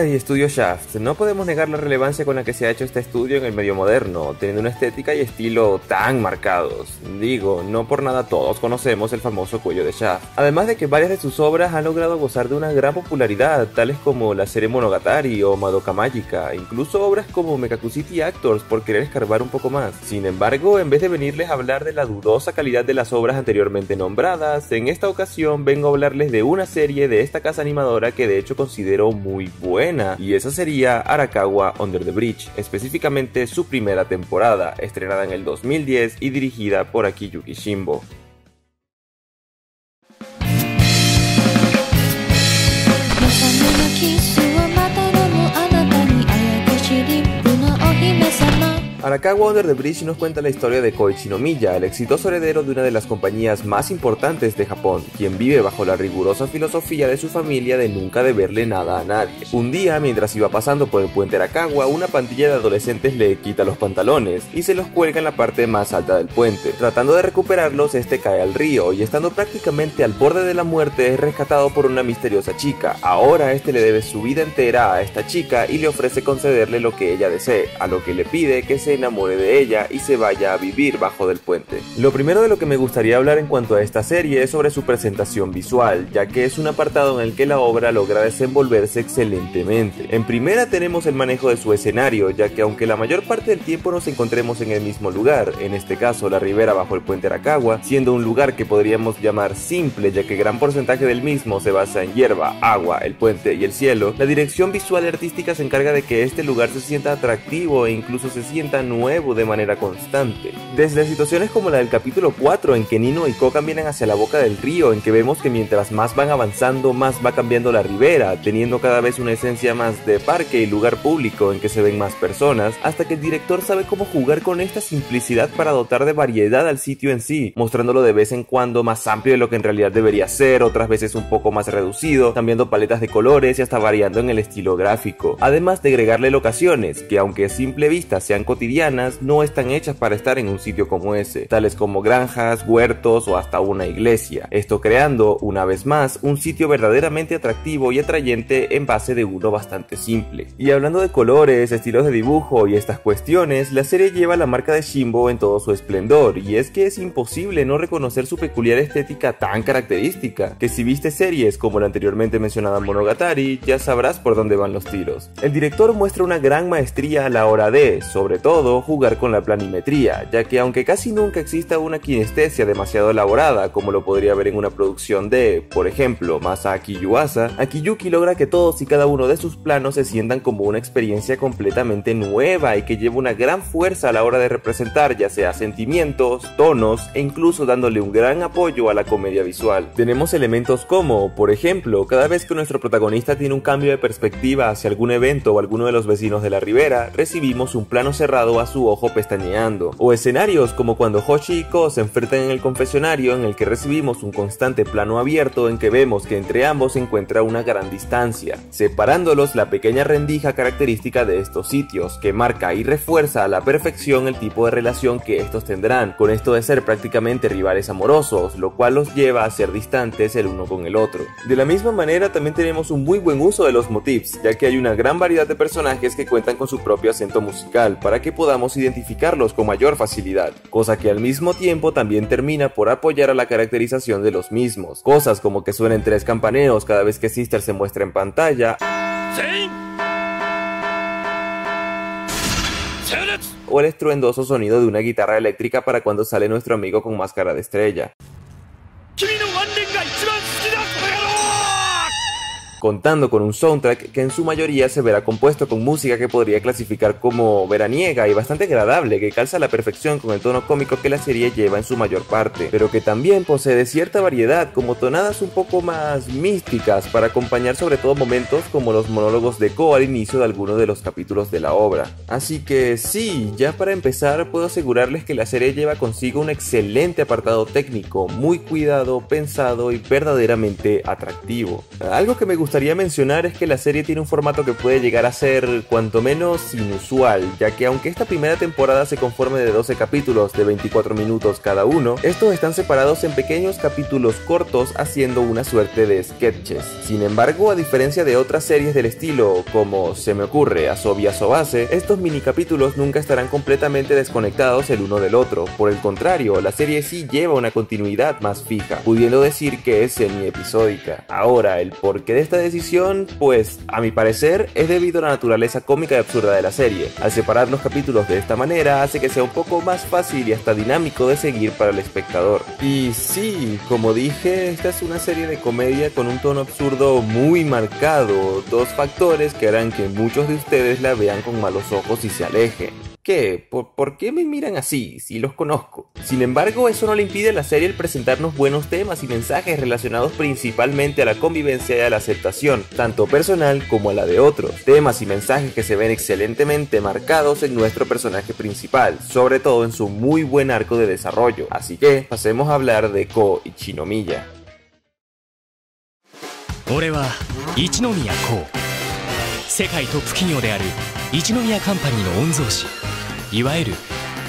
Ay, estudio Shaft. No podemos negar la relevancia con la que se ha hecho este estudio en el medio moderno, teniendo una estética y estilo tan marcados. Digo, no por nada todos conocemos el famoso cuello de Shaft. Además de que varias de sus obras han logrado gozar de una gran popularidad, tales como la serie Monogatari o Madoka Mágica, incluso obras como Mekaku City Actors, por querer escarbar un poco más. Sin embargo, en vez de venirles a hablar de la dudosa calidad de las obras anteriormente nombradas, en esta ocasión vengo a hablarles de una serie de esta casa animadora que de hecho considero muy buena, y esa sería Arakawa Under the Bridge, específicamente su primera temporada, estrenada en el 2010 y dirigida por Akiyuki Shimbo. Arakawa Under the Bridge nos cuenta la historia de Koichi Nomiya, el exitoso heredero de una de las compañías más importantes de Japón, quien vive bajo la rigurosa filosofía de su familia de nunca deberle nada a nadie. Un día, mientras iba pasando por el puente Arakawa, una pandilla de adolescentes le quita los pantalones y se los cuelga en la parte más alta del puente. Tratando de recuperarlos, este cae al río y estando prácticamente al borde de la muerte es rescatado por una misteriosa chica. Ahora este le debe su vida entera a esta chica y le ofrece concederle lo que ella desee, a lo que le pide que se enamore de ella y se vaya a vivir bajo del puente. Lo primero de lo que me gustaría hablar en cuanto a esta serie es sobre su presentación visual, ya que es un apartado en el que la obra logra desenvolverse excelentemente. En primera tenemos el manejo de su escenario, ya que aunque la mayor parte del tiempo nos encontremos en el mismo lugar, en este caso la ribera bajo el puente Arakawa, siendo un lugar que podríamos llamar simple, ya que gran porcentaje del mismo se basa en hierba, agua, el puente y el cielo, la dirección visual y artística se encarga de que este lugar se sienta atractivo e incluso se sienta nuevo de manera constante. Desde situaciones como la del capítulo 4 en que Nino y Ko caminan hacia la boca del río, en que vemos que mientras más van avanzando más va cambiando la ribera, teniendo cada vez una esencia más de parque y lugar público en que se ven más personas, hasta que el director sabe cómo jugar con esta simplicidad para dotar de variedad al sitio en sí, mostrándolo de vez en cuando más amplio de lo que en realidad debería ser, otras veces un poco más reducido, cambiando paletas de colores y hasta variando en el estilo gráfico, además de agregarle locaciones que aunque a simple vista sean cotidianas, no están hechas para estar en un sitio como ese, tales como granjas, huertos o hasta una iglesia, esto creando, una vez más, un sitio verdaderamente atractivo y atrayente en base de uno bastante simple. Y hablando de colores, estilos de dibujo y estas cuestiones, la serie lleva la marca de Shimbo en todo su esplendor, y es que es imposible no reconocer su peculiar estética tan característica, que si viste series como la anteriormente mencionada Monogatari, ya sabrás por dónde van los tiros. El director muestra una gran maestría a la hora de, sobre todo, jugar con la planimetría, ya que aunque casi nunca exista una kinestesia demasiado elaborada como lo podría ver en una producción de, por ejemplo, Masaaki Yuasa, Akiyuki logra que todos y cada uno de sus planos se sientan como una experiencia completamente nueva y que lleva una gran fuerza a la hora de representar ya sea sentimientos, tonos e incluso dándole un gran apoyo a la comedia visual. Tenemos elementos como, por ejemplo, cada vez que nuestro protagonista tiene un cambio de perspectiva hacia algún evento o alguno de los vecinos de la ribera, recibimos un plano cerrado a su ojo pestañeando, o escenarios como cuando Hoshi y Ko se enfrentan en el confesionario, en el que recibimos un constante plano abierto en que vemos que entre ambos se encuentra una gran distancia, separándolos la pequeña rendija característica de estos sitios, que marca y refuerza a la perfección el tipo de relación que estos tendrán, con esto de ser prácticamente rivales amorosos, lo cual los lleva a ser distantes el uno con el otro. De la misma manera también tenemos un muy buen uso de los motifs, ya que hay una gran variedad de personajes que cuentan con su propio acento musical, para que podamos identificarlos con mayor facilidad, cosa que al mismo tiempo también termina por apoyar a la caracterización de los mismos, cosas como que suenen 3 campaneos cada vez que Sister se muestra en pantalla, ¿sí?, o el estruendoso sonido de una guitarra eléctrica para cuando sale nuestro amigo con máscara de estrella. Contando con un soundtrack que en su mayoría se verá compuesto con música que podría clasificar como veraniega y bastante agradable, que calza a la perfección con el tono cómico que la serie lleva en su mayor parte, pero que también posee cierta variedad, como tonadas un poco más místicas para acompañar sobre todo momentos como los monólogos de Ko al inicio de algunos de los capítulos de la obra. Así que sí, ya para empezar puedo asegurarles que la serie lleva consigo un excelente apartado técnico, muy cuidado, pensado y verdaderamente atractivo. Algo que me gusta gustaría mencionar es que la serie tiene un formato que puede llegar a ser cuanto menos inusual, ya que aunque esta primera temporada se conforme de 12 capítulos de 24 minutos cada uno, estos están separados en pequeños capítulos cortos haciendo una suerte de sketches. Sin embargo, a diferencia de otras series del estilo, como Se me ocurre, Asobi Asobase, estos mini capítulos nunca estarán completamente desconectados el uno del otro. Por el contrario, la serie sí lleva una continuidad más fija, pudiendo decir que es semi-episódica. Ahora, el porqué de esta decisión, pues, a mi parecer, es debido a la naturaleza cómica y absurda de la serie. Al separar los capítulos de esta manera, hace que sea un poco más fácil y hasta dinámico de seguir para el espectador. Y sí, como dije, esta es una serie de comedia con un tono absurdo muy marcado, dos factores que harán que muchos de ustedes la vean con malos ojos y se alejen. ¿Qué? ¿Por qué me miran así, si los conozco? Sin embargo, eso no le impide a la serie el presentarnos buenos temas y mensajes relacionados principalmente a la convivencia y a la aceptación, tanto personal como a la de otros. Temas y mensajes que se ven excelentemente marcados en nuestro personaje principal, sobre todo en su muy buen arco de desarrollo. Así que, pasemos a hablar de Ko Ichinomiya. 俺は一宮こう、世界トップ企業である一宮カンパニーの御曹司、いわゆる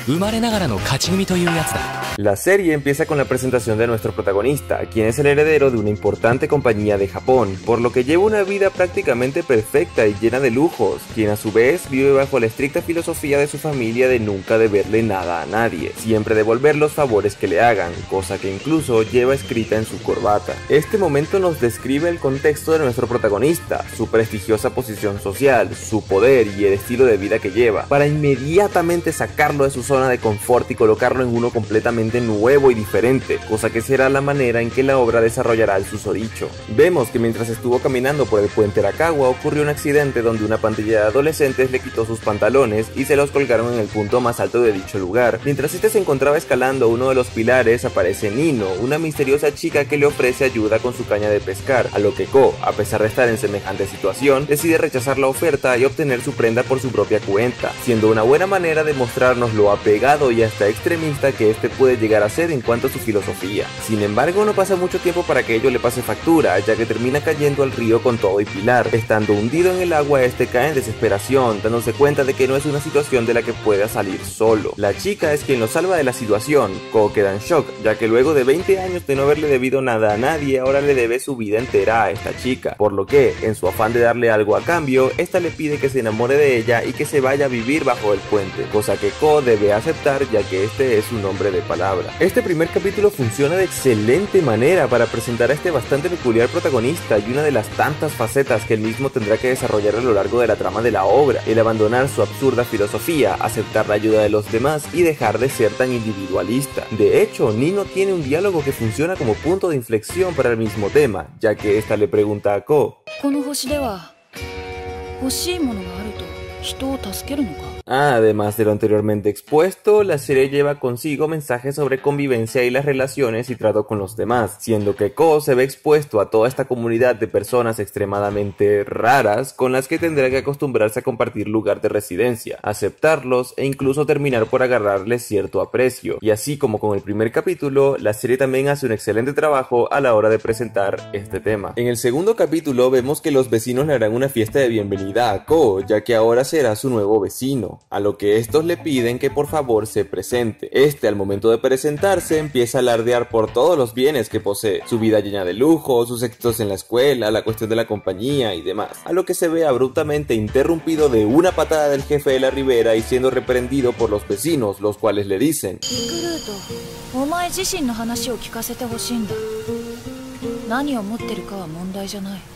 生まれながらの勝ち組というやつだ。 La serie empieza con la presentación de nuestro protagonista, quien es el heredero de una importante compañía de Japón, por lo que lleva una vida prácticamente perfecta y llena de lujos, quien a su vez vive bajo la estricta filosofía de su familia de nunca deberle nada a nadie, siempre devolver los favores que le hagan, cosa que incluso lleva escrita en su corbata. Este momento nos describe el contexto de nuestro protagonista, su prestigiosa posición social, su poder y el estilo de vida que lleva, para inmediatamente sacarlo de su zona de confort y colocarlo en uno completamente nuevo y diferente, cosa que será la manera en que la obra desarrollará el susodicho. Vemos que mientras estuvo caminando por el puente Arakawa ocurrió un accidente donde una pandilla de adolescentes le quitó sus pantalones y se los colgaron en el punto más alto de dicho lugar. Mientras este se encontraba escalando uno de los pilares, aparece Nino, una misteriosa chica que le ofrece ayuda con su caña de pescar, a lo que Ko, a pesar de estar en semejante situación, decide rechazar la oferta y obtener su prenda por su propia cuenta, siendo una buena manera de mostrarnos lo apegado y hasta extremista que este puede llegar a ser en cuanto a su filosofía. Sin embargo, no pasa mucho tiempo para que ello le pase factura, ya que termina cayendo al río con todo y pilar. Estando hundido en el agua, este cae en desesperación, dándose cuenta de que no es una situación de la que pueda salir solo. La chica es quien lo salva de la situación. Ko queda en shock, ya que luego de 20 años de no haberle debido nada a nadie, ahora le debe su vida entera a esta chica, por lo que, en su afán de darle algo a cambio, esta le pide que se enamore de ella y que se vaya a vivir bajo el puente, cosa que Ko debe aceptar, ya que este es un hombre de palabra. Este primer capítulo funciona de excelente manera para presentar a este bastante peculiar protagonista y una de las tantas facetas que él mismo tendrá que desarrollar a lo largo de la trama de la obra, el abandonar su absurda filosofía, aceptar la ayuda de los demás y dejar de ser tan individualista. De hecho, Nino tiene un diálogo que funciona como punto de inflexión para el mismo tema, ya que esta le pregunta a Ko: además de lo anteriormente expuesto, la serie lleva consigo mensajes sobre convivencia y las relaciones y trato con los demás, siendo que Ko se ve expuesto a toda esta comunidad de personas extremadamente raras con las que tendrá que acostumbrarse a compartir lugar de residencia, aceptarlos e incluso terminar por agarrarles cierto aprecio. Y así como con el primer capítulo, la serie también hace un excelente trabajo a la hora de presentar este tema. En el segundo capítulo vemos que los vecinos le harán una fiesta de bienvenida a Ko, ya que ahora será su nuevo vecino, a lo que estos le piden que por favor se presente. Al momento de presentarse, empieza a alardear por todos los bienes que posee, su vida llena de lujo, sus éxitos en la escuela, la cuestión de la compañía y demás, a lo que se ve abruptamente interrumpido de una patada del jefe de la ribera y siendo reprendido por los vecinos, los cuales le dicen: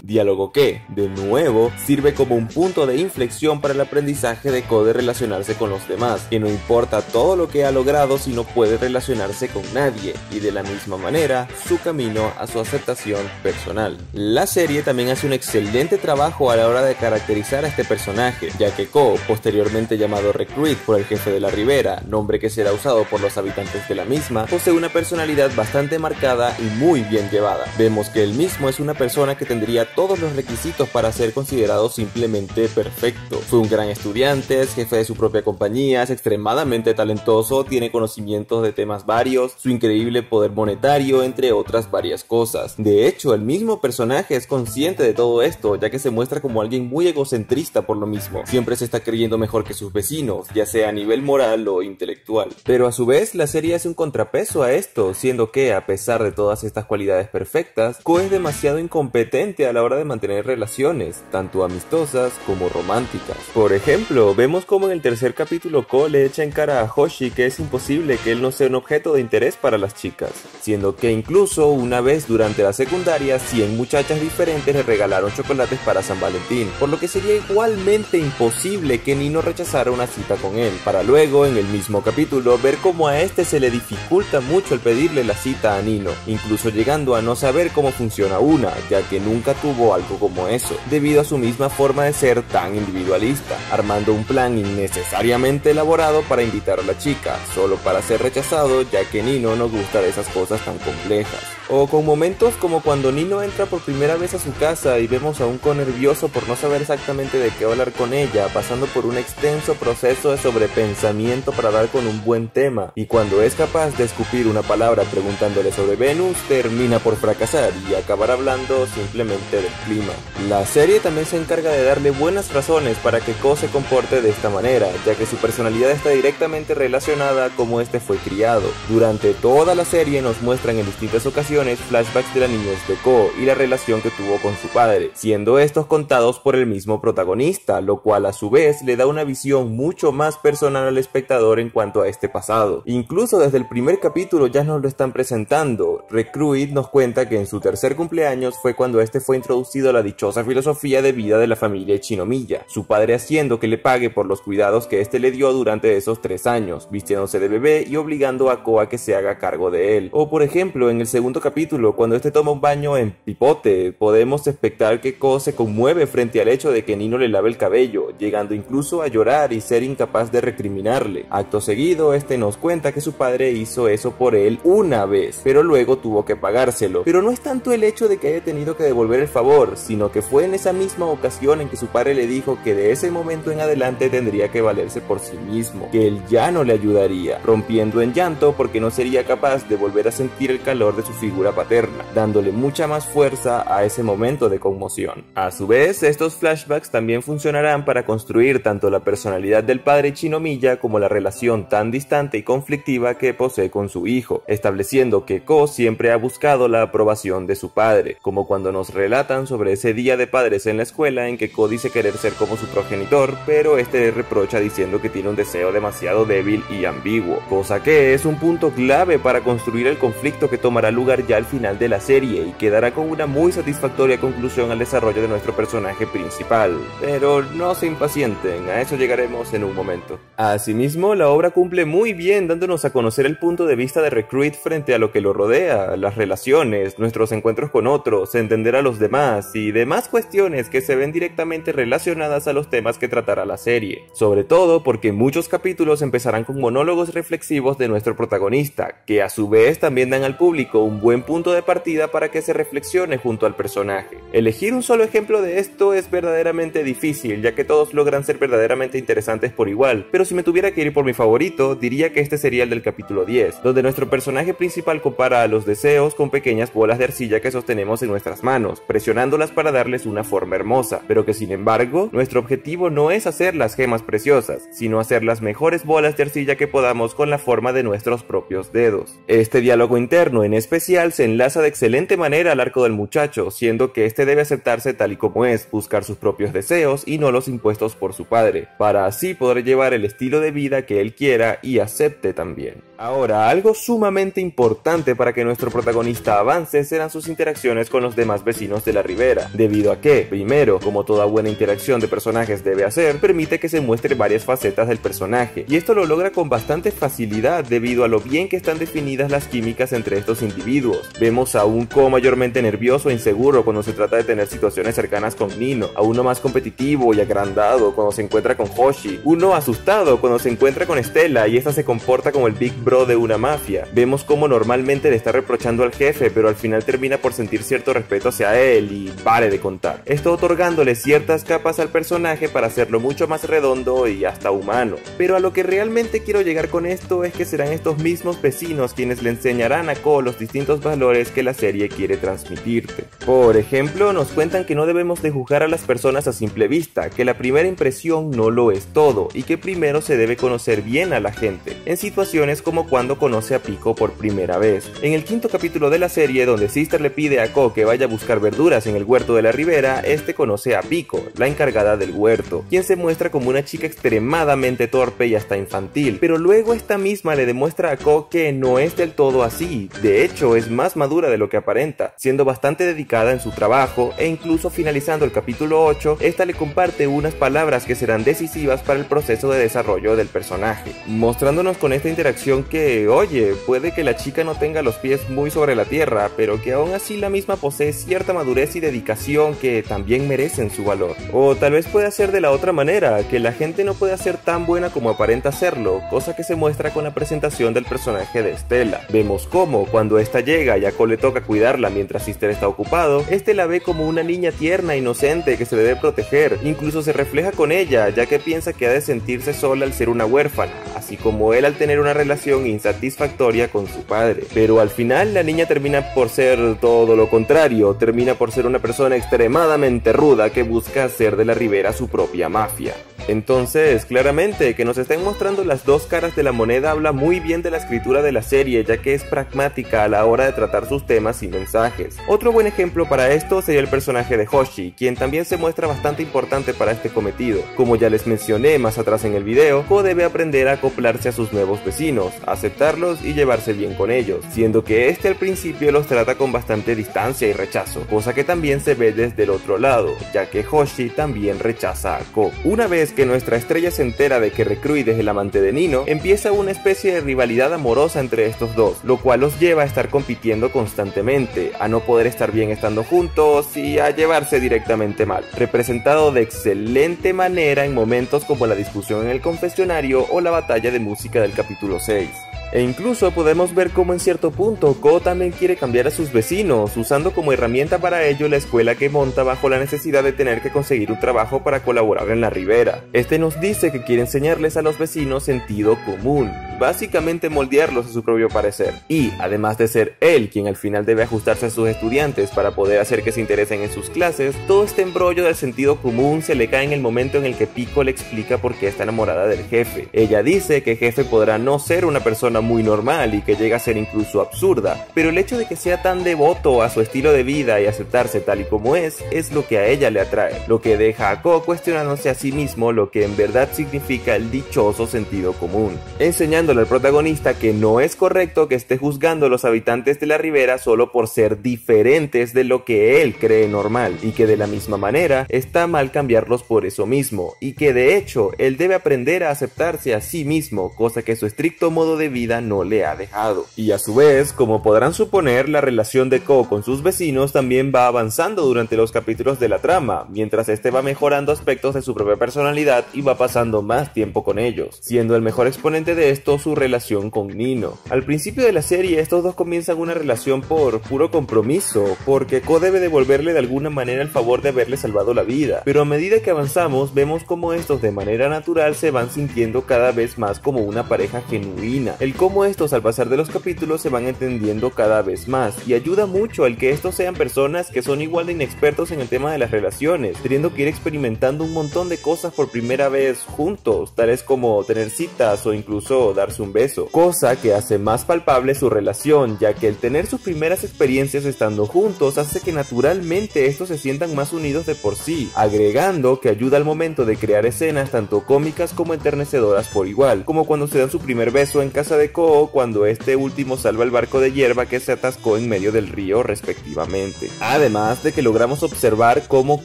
diálogo que, de nuevo, sirve como un punto de inflexión para el aprendizaje de Ko de relacionarse con los demás, que no importa todo lo que ha logrado si no puede relacionarse con nadie, y de la misma manera, su camino a su aceptación personal. La serie también hace un excelente trabajo a la hora de caracterizar a este personaje, ya que Ko, posteriormente llamado Recruit por el jefe de la ribera, nombre que será usado por los habitantes de la misma, posee una personalidad bastante marcada y muy bien llevada. Vemos vemos que él mismo es una persona que tendría todos los requisitos para ser considerado simplemente perfecto. Fue un gran estudiante, es jefe de su propia compañía, es extremadamente talentoso, tiene conocimientos de temas varios, su increíble poder monetario, entre otras varias cosas. De hecho, el mismo personaje es consciente de todo esto, ya que se muestra como alguien muy egocentrista por lo mismo. Siempre se está creyendo mejor que sus vecinos, ya sea a nivel moral o intelectual. Pero a su vez, la serie hace un contrapeso a esto, siendo que, a pesar de todas estas cualidades perfectas, Ko es demasiado incompetente a la hora de mantener relaciones, tanto amistosas como románticas. Por ejemplo, vemos como en el tercer capítulo Ko le echa en cara a Hoshi que es imposible que él no sea un objeto de interés para las chicas, siendo que incluso una vez durante la secundaria 100 muchachas diferentes le regalaron chocolates para San Valentín, por lo que sería igualmente imposible que Nino rechazara una cita con él, para luego en el mismo capítulo ver cómo a este se le dificulta mucho el pedirle la cita a Nino, incluso llegando a no saber cómo funciona una, ya que nunca tuvo algo como eso, debido a su misma forma de ser tan individualista, armando un plan innecesariamente elaborado para invitar a la chica, solo para ser rechazado, ya que Nino no gusta de esas cosas tan complejas. O con momentos como cuando Nino entra por primera vez a su casa y vemos a un Ko nervioso por no saber exactamente de qué hablar con ella, pasando por un extenso proceso de sobrepensamiento para dar con un buen tema, y cuando es capaz de escupir una palabra preguntándole sobre Venus, termina por fracasar y acabar hablando simplemente del clima. La serie también se encarga de darle buenas razones para que Ko se comporte de esta manera, ya que su personalidad está directamente relacionada a cómo este fue criado. Durante toda la serie nos muestran en distintas ocasiones flashbacks de la niñez de Ko y la relación que tuvo con su padre, siendo estos contados por el mismo protagonista, lo cual a su vez le da una visión mucho más personal al espectador en cuanto a este pasado. Incluso desde el primer capítulo ya nos lo están presentando. Recruit nos cuenta que en su tercer cumpleaños fue cuando este fue introducido a la dichosa filosofía de vida de la familia Ichinomiya, su padre haciendo que le pague por los cuidados que este le dio durante esos 3 años, vistiéndose de bebé y obligando a Ko a que se haga cargo de él. O por ejemplo, en el segundo capítulo, cuando este toma un baño en pipote, podemos expectar que Ko se conmueve frente al hecho de que Nino le lave el cabello, llegando incluso a llorar y ser incapaz de recriminarle. Acto seguido, este nos cuenta que su padre hizo eso por él una vez, pero luego tuvo que pagárselo. Pero no es tanto el hecho de que haya tenido que devolver el favor, sino que fue en esa misma ocasión en que su padre le dijo que de ese momento en adelante tendría que valerse por sí mismo, que él ya no le ayudaría, rompiendo en llanto porque no sería capaz de volver a sentir el calor de su figura paterna, dándole mucha más fuerza a ese momento de conmoción. A su vez, estos flashbacks también funcionarán para construir tanto la personalidad del padre Ichinomiya como la relación tan distante y conflictiva que posee con su hijo, estableciendo que Ko siempre ha buscado la aprobación de su padre, como cuando nos relatan sobre ese día de padres en la escuela en que Ko dice querer ser como su progenitor, pero este le reprocha diciendo que tiene un deseo demasiado débil y ambiguo, cosa que es un punto clave para construir el conflicto que tomará lugar ya al final de la serie y quedará con una muy satisfactoria conclusión al desarrollo de nuestro personaje principal. Pero no se impacienten, a eso llegaremos en un momento. Asimismo, la obra cumple muy bien dándonos a conocer el punto de vista de Recruit frente a lo que lo rodea, las relaciones, nuestros encuentros con otros, entender a los demás y demás cuestiones que se ven directamente relacionadas a los temas que tratará la serie. Sobre todo porque muchos capítulos empezarán con monólogos reflexivos de nuestro protagonista, que a su vez también dan al público un buen punto de partida para que se reflexione junto al personaje. Elegir un solo ejemplo de esto es verdaderamente difícil, ya que todos logran ser verdaderamente interesantes por igual, pero si me tuviera que ir por mi favorito, diría que este sería el del capítulo 10, donde nuestro personaje principal compara a los deseos con pequeñas bolas de arcilla que sostenemos en nuestras manos, presionándolas para darles una forma hermosa, pero que sin embargo, nuestro objetivo no es hacer las gemas preciosas, sino hacer las mejores bolas de arcilla que podamos con la forma de nuestros propios dedos. Este diálogo interno en especial se enlaza de excelente manera al arco del muchacho, siendo que este debe aceptarse tal y como es, buscar sus propios deseos y no los impuestos por su padre, para así poder llevar el estilo de vida que él quiera y acepte también. Ahora, algo sumamente importante para que nuestro protagonista avance serán sus interacciones con los demás vecinos de la ribera, debido a que, primero, como toda buena interacción de personajes debe hacer, permite que se muestre varias facetas del personaje, y esto lo logra con bastante facilidad debido a lo bien que están definidas las químicas entre estos individuos. Vemos a un Ko mayormente nervioso e inseguro cuando se trata de tener situaciones cercanas con Nino, a uno más competitivo y agrandado cuando se encuentra con Hoshi, uno asustado cuando se encuentra con Stella y esta se comporta como el Big Bro de una mafia. Vemos cómo normalmente le está reprochando al jefe, pero al final termina por sentir cierto respeto hacia él y vale de contar. Esto otorgándole ciertas capas al personaje para hacerlo mucho más redondo y hasta humano. Pero a lo que realmente quiero llegar con esto es que serán estos mismos vecinos quienes le enseñarán a Ko los distintos valores que la serie quiere transmitirte. Por ejemplo, nos cuentan que no debemos de juzgar a las personas a simple vista, que la primera impresión no lo es todo y que primero se debe conocer bien a la gente, en situaciones como cuando conoce a Pico por primera vez. En el quinto capítulo de la serie, donde Sister le pide a Ko que vaya a buscar verduras en el huerto de la ribera, este conoce a Pico, la encargada del huerto, quien se muestra como una chica extremadamente torpe y hasta infantil, pero luego esta misma le demuestra a Ko que no es del todo así. De hecho, es más madura de lo que aparenta, siendo bastante dedicada en su trabajo, e incluso finalizando el capítulo 8, esta le comparte unas palabras que serán decisivas para el proceso de desarrollo del personaje, mostrándonos con esta interacción que, oye, puede que la chica no tenga los pies muy sobre la tierra, pero que aún así la misma posee cierta madurez y dedicación que también merecen su valor. O tal vez pueda ser de la otra manera, que la gente no pueda ser tan buena como aparenta serlo, cosa que se muestra con la presentación del personaje de Stella. Vemos cómo, cuando esta llega y a Ko le toca cuidarla mientras Sister está ocupado, este la ve como una niña tierna e inocente que se debe proteger, incluso se refleja con ella, ya que piensa que ha de sentirse sola al ser una huérfana, así como él al tener una relación insatisfactoria con su padre. Pero al final la niña termina por ser todo lo contrario, termina por ser una persona extremadamente ruda que busca hacer de la ribera su propia mafia. Entonces, claramente, que nos estén mostrando las dos caras de la moneda habla muy bien de la escritura de la serie, ya que es pragmática a la hora de tratar sus temas y mensajes. Otro buen ejemplo para esto sería el personaje de Hoshi, quien también se muestra bastante importante para este cometido. Como ya les mencioné más atrás en el video, Ko debe aprender a acoplarse a sus nuevos vecinos, aceptarlos y llevarse bien con ellos, siendo que este al principio los trata con bastante distancia y rechazo, cosa que también se ve desde el otro lado, ya que Hoshi también rechaza a Ko. Una vez que nuestra estrella se entera de que Recruit es el amante de Nino, empieza una especie de rivalidad amorosa entre estos dos, lo cual los lleva a estar compitiendo constantemente, a no poder estar bien estando juntos y a llevarse directamente mal, representado de excelente manera en momentos como la discusión en el confesionario o la batalla de música del capítulo 6. E incluso podemos ver cómo en cierto punto Ko también quiere cambiar a sus vecinos, usando como herramienta para ello la escuela que monta bajo la necesidad de tener que conseguir un trabajo para colaborar en la ribera. Este nos dice que quiere enseñarles a los vecinos sentido común, básicamente moldearlos a su propio parecer. Y, además de ser él quien al final debe ajustarse a sus estudiantes para poder hacer que se interesen en sus clases, todo este embrollo del sentido común se le cae en el momento en el que Pico le explica por qué está enamorada del jefe. Ella dice que el jefe podrá no ser una persona muy normal y que llega a ser incluso absurda, pero el hecho de que sea tan devoto a su estilo de vida y aceptarse tal y como es lo que a ella le atrae, lo que deja a Ko cuestionándose a sí mismo lo que en verdad significa el dichoso sentido común, enseñándole al protagonista que no es correcto que esté juzgando a los habitantes de la ribera solo por ser diferentes de lo que él cree normal, y que de la misma manera está mal cambiarlos por eso mismo, y que de hecho él debe aprender a aceptarse a sí mismo, cosa que su estricto modo de vida no le ha dejado. Y a su vez, como podrán suponer, la relación de Ko con sus vecinos también va avanzando durante los capítulos de la trama, mientras este va mejorando aspectos de su propia personalidad y va pasando más tiempo con ellos, siendo el mejor exponente de esto su relación con Nino. Al principio de la serie estos dos comienzan una relación por puro compromiso, porque Ko debe devolverle de alguna manera el favor de haberle salvado la vida, pero a medida que avanzamos vemos como estos de manera natural se van sintiendo cada vez más como una pareja genuina, el cómo estos al pasar de los capítulos se van entendiendo cada vez más, y ayuda mucho al que estos sean personas que son igual de inexpertos en el tema de las relaciones, teniendo que ir experimentando un montón de cosas por primera vez juntos, tales como tener citas o incluso darse un beso, cosa que hace más palpable su relación, ya que el tener sus primeras experiencias estando juntos hace que naturalmente estos se sientan más unidos de por sí, agregando que ayuda al momento de crear escenas tanto cómicas como enternecedoras por igual, como cuando se dan su primer beso en casa de Ko, cuando este último salva el barco de hierba que se atascó en medio del río respectivamente. Además de que logramos observar cómo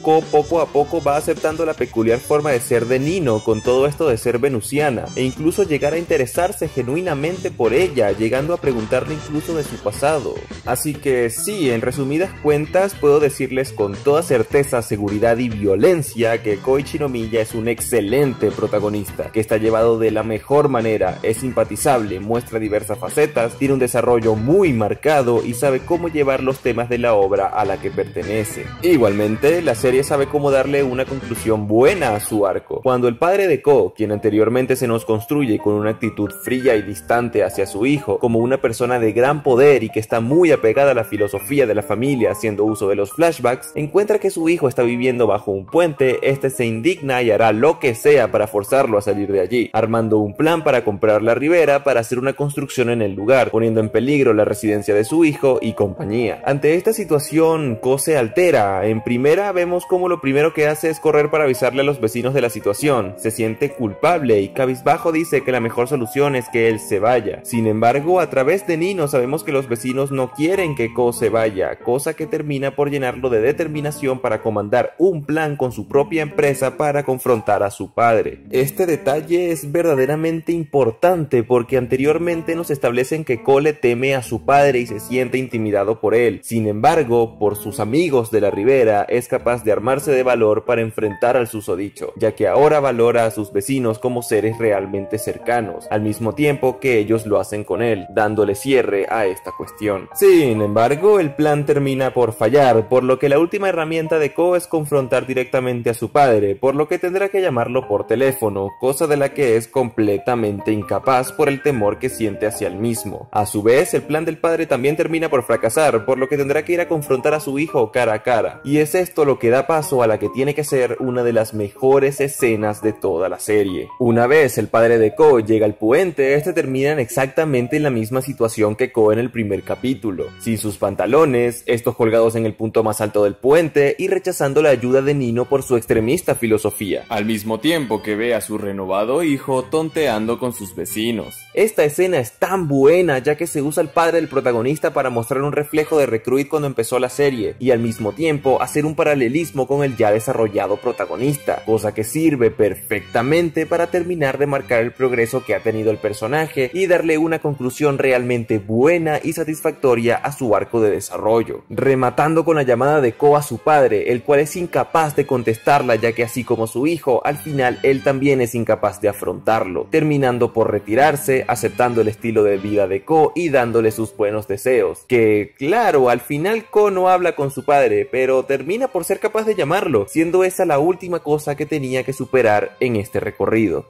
Ko poco a poco va aceptando la peculiar forma de ser de Nino con todo esto de ser venusiana, e incluso llegar a interesarse genuinamente por ella, llegando a preguntarle incluso de su pasado. Así que sí, en resumidas cuentas puedo decirles con toda certeza, seguridad y violencia que Koichi no Miya es un excelente protagonista, que está llevado de la mejor manera, es simpatizable, muestra diversas facetas, tiene un desarrollo muy marcado y sabe cómo llevar los temas de la obra a la que pertenece. Igualmente, la serie sabe cómo darle una conclusión buena a su arco. Cuando el padre de Ko, quien anteriormente se nos construye con una actitud fría y distante hacia su hijo, como una persona de gran poder y que está muy apegada a la filosofía de la familia haciendo uso de los flashbacks, encuentra que su hijo está viviendo bajo un puente, este se indigna y hará lo que sea para forzarlo a salir de allí, armando un plan para comprar la ribera para hacer una construcción en el lugar, poniendo en peligro la residencia de su hijo y compañía. Ante esta situación, Ko se altera. En primera vemos como lo primero que hace es correr para avisarle a los vecinos de la situación, se siente culpable y cabizbajo dice que la mejor solución es que él se vaya. Sin embargo, a través de Nino sabemos que los vecinos no quieren que Ko se vaya, cosa que termina por llenarlo de determinación para comandar un plan con su propia empresa para confrontar a su padre. Este detalle es verdaderamente importante porque anteriormente nos establecen que Ko le teme a su padre y se siente intimidado por él. Sin embargo, por sus amigos de la ribera, es capaz de armarse de valor para enfrentar al susodicho, ya que ahora valora a sus vecinos como seres realmente cercanos, al mismo tiempo que ellos lo hacen con él, dándole cierre a esta cuestión. Sin embargo, el plan termina por fallar, por lo que la última herramienta de Ko es confrontar directamente a su padre, por lo que tendrá que llamarlo por teléfono, cosa de la que es completamente incapaz por el temor que siente hacia el mismo. A su vez, el plan del padre también termina por fracasar, por lo que tendrá que ir a confrontar a su hijo cara a cara, y es esto lo que da paso a la que tiene que ser una de las mejores escenas de toda la serie. Una vez el padre de Ko llega al puente, este termina en exactamente la misma situación que Ko en el primer capítulo, sin sus pantalones, estos colgados en el punto más alto del puente y rechazando la ayuda de Nino por su extremista filosofía, al mismo tiempo que ve a su renovado hijo tonteando con sus vecinos. Esta escena es tan buena ya que se usa el padre del protagonista para mostrar un reflejo de Recruit cuando empezó la serie y al mismo tiempo hacer un paralelismo con el ya desarrollado protagonista, cosa que sirve perfectamente para terminar de marcar el progreso que ha tenido el personaje y darle una conclusión realmente buena y satisfactoria a su arco de desarrollo, rematando con la llamada de Ko a su padre, el cual es incapaz de contestarla ya que así como su hijo, al final él también es incapaz de afrontarlo, terminando por retirarse, aceptando el estilo de vida de Ko y dándole sus buenos deseos, que claro, al final Ko no habla con su padre, pero termina por ser capaz de llamarlo, siendo esa la última cosa que tenía que superar en este recorrido.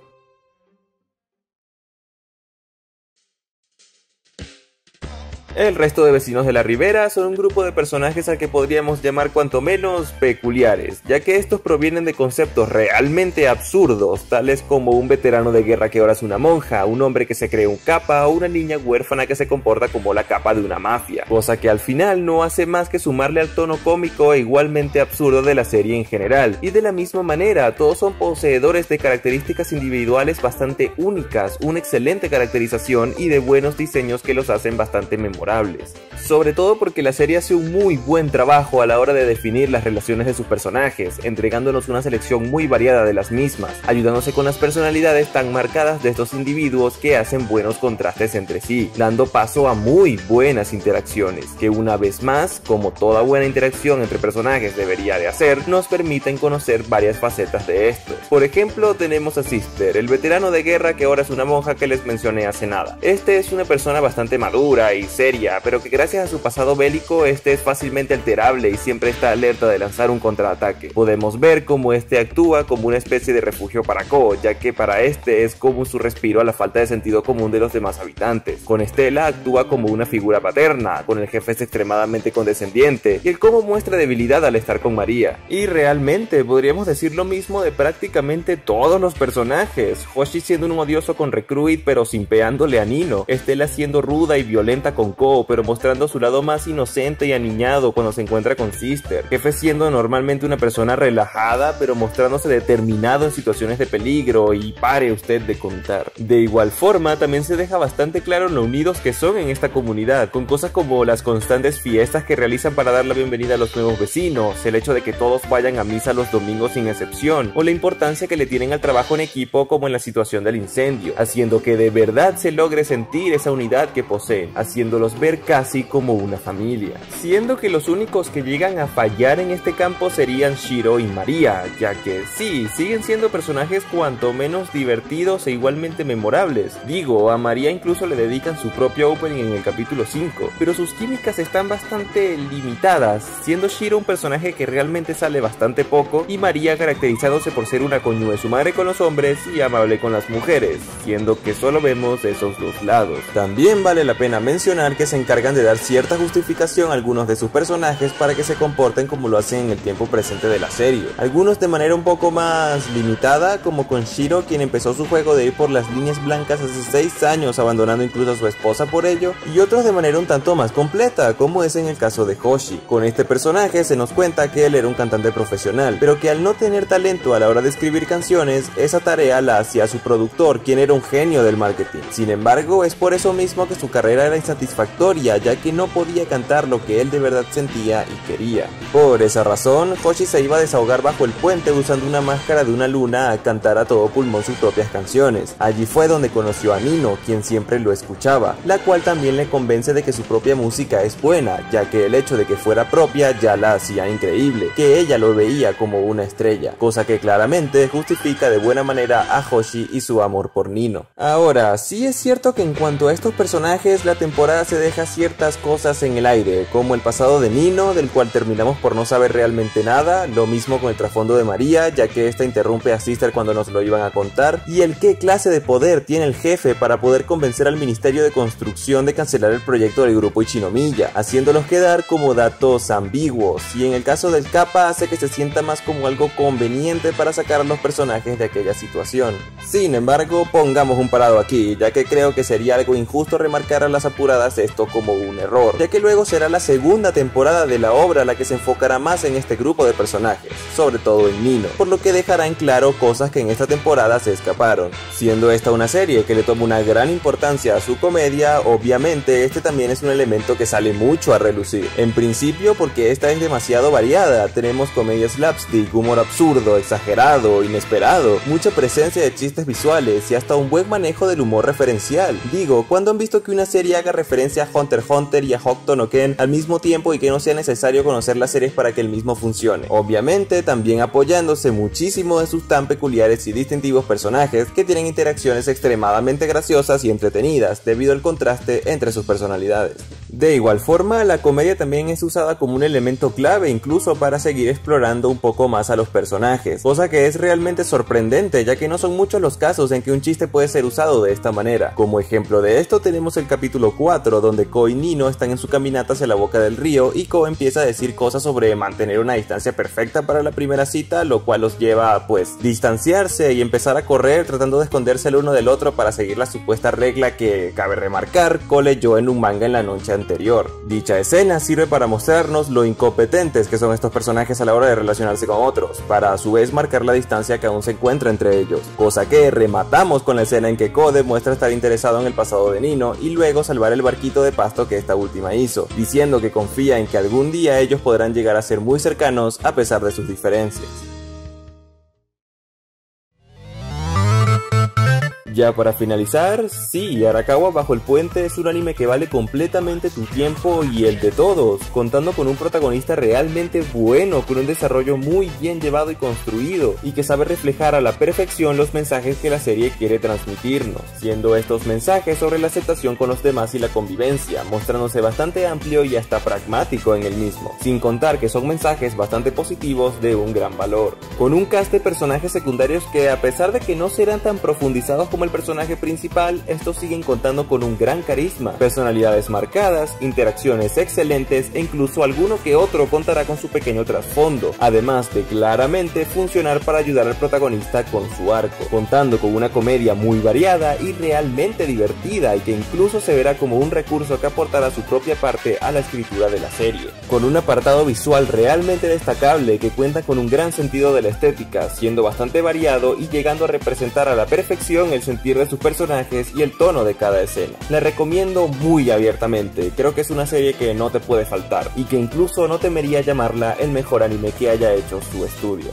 El resto de vecinos de la ribera son un grupo de personajes al que podríamos llamar cuanto menos peculiares, ya que estos provienen de conceptos realmente absurdos, tales como un veterano de guerra que ahora es una monja, un hombre que se cree un capa o una niña huérfana que se comporta como la capa de una mafia, cosa que al final no hace más que sumarle al tono cómico e igualmente absurdo de la serie en general, y de la misma manera todos son poseedores de características individuales bastante únicas, una excelente caracterización y de buenos diseños que los hacen bastante memorables. Sobre todo porque la serie hace un muy buen trabajo a la hora de definir las relaciones de sus personajes, entregándonos una selección muy variada de las mismas, ayudándose con las personalidades tan marcadas de estos individuos que hacen buenos contrastes entre sí, dando paso a muy buenas interacciones, que una vez más, como toda buena interacción entre personajes debería de hacer, nos permiten conocer varias facetas de estos. Por ejemplo, tenemos a Sister, el veterano de guerra que ahora es una monja que les mencioné hace nada. Este es una persona bastante madura y seria, pero que gracias a su pasado bélico este es fácilmente alterable y siempre está alerta de lanzar un contraataque. Podemos ver cómo este actúa como una especie de refugio para Ko, ya que para este es como su respiro a la falta de sentido común de los demás habitantes. Con Stella actúa como una figura paterna, con el jefe es extremadamente condescendiente y el cómo muestra debilidad al estar con María. Y realmente podríamos decir lo mismo de prácticamente todos los personajes, Hoshi siendo un odioso con Recruit pero simpeándole a Nino, Stella siendo ruda y violenta con Ko pero mostrando su lado más inocente y aniñado cuando se encuentra con Sister, Jefe siendo normalmente una persona relajada pero mostrándose determinado en situaciones de peligro y pare usted de contar. De igual forma también se deja bastante claro lo unidos que son en esta comunidad, con cosas como las constantes fiestas que realizan para dar la bienvenida a los nuevos vecinos, el hecho de que todos vayan a misa los domingos sin excepción, o la importancia que le tienen al trabajo en equipo como en la situación del incendio, haciendo que de verdad se logre sentir esa unidad que poseen, haciéndolos ver casi como una familia, siendo que los únicos que llegan a fallar en este campo serían Shiro y María, ya que sí, siguen siendo personajes cuanto menos divertidos e igualmente memorables. Digo, a María incluso le dedican su propio opening en el capítulo 5, pero sus químicas están bastante limitadas, siendo Shiro un personaje que realmente sale bastante poco y María caracterizándose por ser una coño de su madre con los hombres y amable con las mujeres, siendo que solo vemos esos dos lados. También vale la pena mencionar que se encargan de dar cierta justificación a algunos de sus personajes para que se comporten como lo hacen en el tiempo presente de la serie, algunos de manera un poco más limitada, como con Shiro, quien empezó su juego de ir por las líneas blancas hace 6 años, abandonando incluso a su esposa por ello, y otros de manera un tanto más completa, como es en el caso de Hoshi. Con este personaje se nos cuenta que él era un cantante profesional, pero que al no tener talento a la hora de escribir canciones, esa tarea la hacía su productor, quien era un genio del marketing. Sin embargo, es por eso mismo que su carrera era insatisfactoria, ya que no podía cantar lo que él de verdad sentía y quería. Por esa razón, Hoshi se iba a desahogar bajo el puente usando una máscara de una luna a cantar a todo pulmón sus propias canciones. Allí fue donde conoció a Nino, quien siempre lo escuchaba, la cual también le convence de que su propia música es buena, ya que el hecho de que fuera propia ya la hacía increíble, que ella lo veía como una estrella, cosa que claramente justifica de buena manera a Hoshi y su amor por Nino. Ahora, sí es cierto que en cuanto a estos personajes, la temporada se deja ciertas cosas en el aire, como el pasado de Nino, del cual terminamos por no saber realmente nada, lo mismo con el trasfondo de María, ya que esta interrumpe a Sister cuando nos lo iban a contar, y el qué clase de poder tiene el jefe para poder convencer al Ministerio de Construcción de cancelar el proyecto del grupo Ichinomiya, haciéndolos quedar como datos ambiguos, y en el caso del Kappa hace que se sienta más como algo conveniente para sacar a los personajes de aquella situación. Sin embargo, pongamos un parado aquí, ya que creo que sería algo injusto remarcar a las apuradas esto como un error, ya que luego será la segunda temporada de la obra la que se enfocará más en este grupo de personajes, sobre todo en Nino, por lo que dejará en claro cosas que en esta temporada se escaparon. Siendo esta una serie que le toma una gran importancia a su comedia, obviamente este también es un elemento que sale mucho a relucir. En principio porque esta es demasiado variada, tenemos comedia slapstick, humor absurdo, exagerado, inesperado, mucha presencia de chistes visuales y hasta un buen manejo del humor referencial. Digo, ¿cuándo han visto que una serie haga referencia a Hunter x Hunter y a Hokuto no Ken al mismo tiempo y que no sea necesario conocer las series para que el mismo funcione? Obviamente también apoyándose muchísimo de sus tan peculiares y distintivos personajes que tienen interacciones extremadamente graciosas y entretenidas debido al contraste entre sus personalidades. De igual forma, la comedia también es usada como un elemento clave incluso para seguir explorando un poco más a los personajes, cosa que es realmente sorprendente ya que no son muchos los casos en que un chiste puede ser usado de esta manera. Como ejemplo de esto tenemos el capítulo 4 donde Ko y Nino están en su caminata hacia la boca del río y Ko empieza a decir cosas sobre mantener una distancia perfecta para la primera cita, lo cual los lleva a distanciarse y empezar a correr tratando de esconderse el uno del otro para seguir la supuesta regla que, cabe remarcar, Ko leyó en un manga en la noche anterior. Dicha escena sirve para mostrarnos lo incompetentes que son estos personajes a la hora de relacionarse con otros, para a su vez marcar la distancia que aún se encuentra entre ellos, cosa que rematamos con la escena en que Ko demuestra estar interesado en el pasado de Nino y luego salvar el barquito de pasto que esta última hizo, diciendo que confía en que algún día ellos podrán llegar a ser muy cercanos a pesar de sus diferencias. Ya para finalizar, sí, Arakawa Bajo el Puente es un anime que vale completamente tu tiempo y el de todos, contando con un protagonista realmente bueno, con un desarrollo muy bien llevado y construido, y que sabe reflejar a la perfección los mensajes que la serie quiere transmitirnos, siendo estos mensajes sobre la aceptación con los demás y la convivencia, mostrándose bastante amplio y hasta pragmático en el mismo, sin contar que son mensajes bastante positivos de un gran valor, con un cast de personajes secundarios que a pesar de que no serán tan profundizados como el personaje principal, estos siguen contando con un gran carisma, personalidades marcadas, interacciones excelentes e incluso alguno que otro contará con su pequeño trasfondo, además de claramente funcionar para ayudar al protagonista con su arco, contando con una comedia muy variada y realmente divertida y que incluso se verá como un recurso que aportará su propia parte a la escritura de la serie, con un apartado visual realmente destacable que cuenta con un gran sentido de la estética, siendo bastante variado y llegando a representar a la perfección el sentir de sus personajes y el tono de cada escena. La recomiendo muy abiertamente, creo que es una serie que no te puede faltar y que incluso no temería llamarla el mejor anime que haya hecho su estudio.